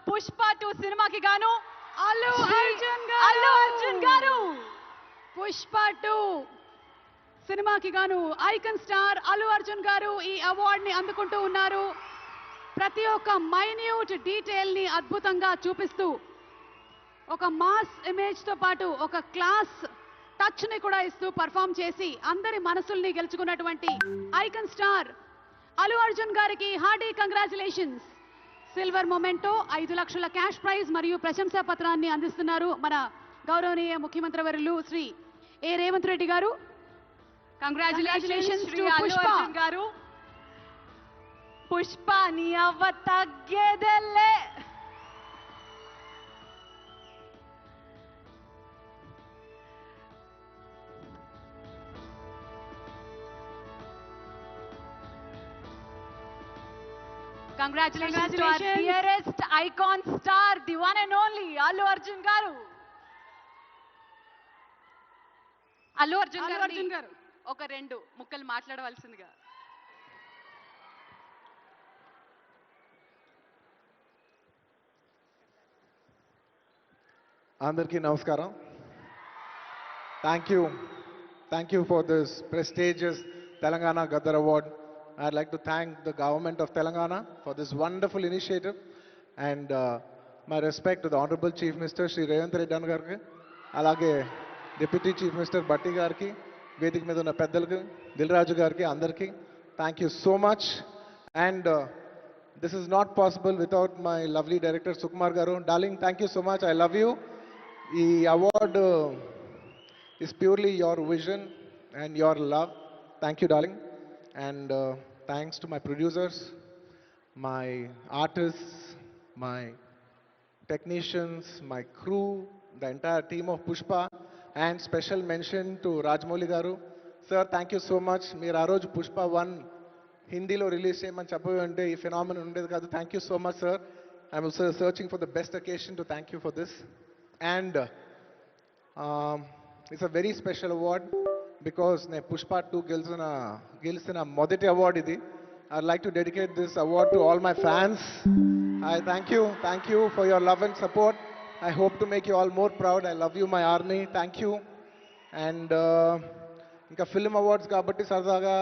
పుష్ప 2 సినిమాకి గాను అల్లు అర్జున్ గారు పుష్ప 2 సినిమాకి గాను ఐకన్ స్టార్ అల్లు అర్జున్ గారు ఈ అవార్డ్ ని అందుకుంటూ ఉన్నారు. ప్రతి ఒక్క మైన్యూట్ డీటెయిల్ ని అద్భుతంగా చూపిస్తూ ఒక మాస్ ఇమేజ్ తో పాటు ఒక క్లాస్ టచ్ ని కూడా ఇస్తూ పర్ఫామ్ చేసి అందరి మనసుల్ని గెలుచుకున్నటువంటి ఐకన్ స్టార్ అల్లు అర్జున్ గారికి హార్డీ కంగ్రాచులేషన్స్. సిల్వర్ మొమెంటో 5 లక్షల క్యాష్ ప్రైజ్ మరియు ప్రశంసా పత్రాన్ని అందిస్తున్నారు మన గౌరవనీయ ముఖ్యమంత్రి వర్యులు శ్రీ ఏ రేవంత్ రెడ్డి గారు. కంగ్రాచులేషన్స్ శ్రీ అల్లు అర్జున్ గారు. పుష్ప నీ అవ్వ తగ్గేదెల్లే. Congratulations to our dearest icon star, the one and only Allu Arjun garu. Allu Arjun garu oka rendu mukkalu maatladavaల్సిందిగా. Andarki namaskaram. Thank you for this prestigious Telangana Gaddar Award. I'd like to thank the government of Telangana for this wonderful initiative, and my respect to the Honorable Chief Minister Shri Revanth Reddy Gariki, alage Deputy Chief Minister Batti Gariki, Vedik మీద ఉన్న పెద్దలకు దిల్రాజు గారికి అందరికీ thank you so much. And this is not possible without my lovely director Sukumar garu. Darling, thank you so much. I love you. ఈ award is purely your vision and your love. Thank you, darling. And thanks to my producers, my artists, my technicians, my crew, the entire team of Pushpa, and special mention to Rajamouli garu. Sir, thank you so much. మీరు ఆ రోజు Pushpa 1 హిందీలో release చేయమని చెప్పి అంటే ఈ phenomenon ఉండేది కాదు. Thank you so much sir. I'm also searching for the best occasion to thank you for this. And it's a very special award because నేను పుష్ప 2 గెలిచిన మొదటి అవార్డ్ ఇది. I'd like to dedicate this award to all my fans. I thank you for your love and support. I hope to make you all more proud. I love you, my army. Thank you. And ఇంకా film awards కాబట్టి సరదాగా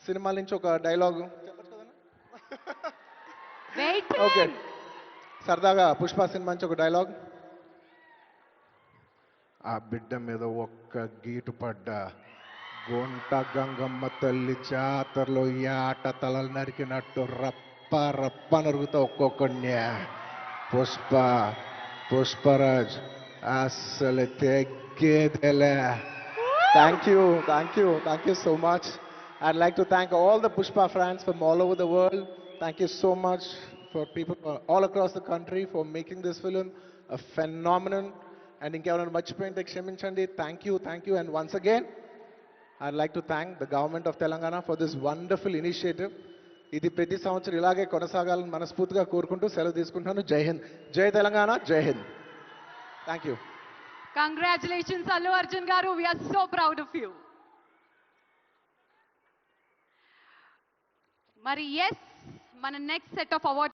సినిమాల నుంచి ఒక dialogue okay, సరదాగా Pushpa cinema నుంచి ఒక dialogue. ఆ బిడ్డ మీద ఒక్క గీటు పడ్డ గుంట గంగమ్మ తల్లి జాతరలో యాట తలలు నరికినట్టు రప్ప రప్ప నరుగుతా ఒక్కొక్కడిని. పుష్పరాజ్ అస్సలు తెగ్గేదేలే. Thank you so much. I'd like to thank all the Pushpa fans from all over the world. Thank you so much for people all across the country for making this film a phenomenon. And ఇంకెవరైనా మర్చిపోయింటే క్షమించండి. Thank you. And once again, I'd like to thank the government of Telangana for this wonderful initiative. ఇది ప్రతి సంవత్సరం ఇలాగే కొనసాగాలని మనస్ఫూర్తిగా కోరుకుంటూ సెలవు తీసుకుంటున్నాను. జై హింద్, జై తెలంగాణ, జై Hind. Thank you. Congratulations Allu Arjun garu. We are so proud of you. మరి yes, మన నెక్స్ట్ సెట్ ఆఫ్ అవార్డ్స్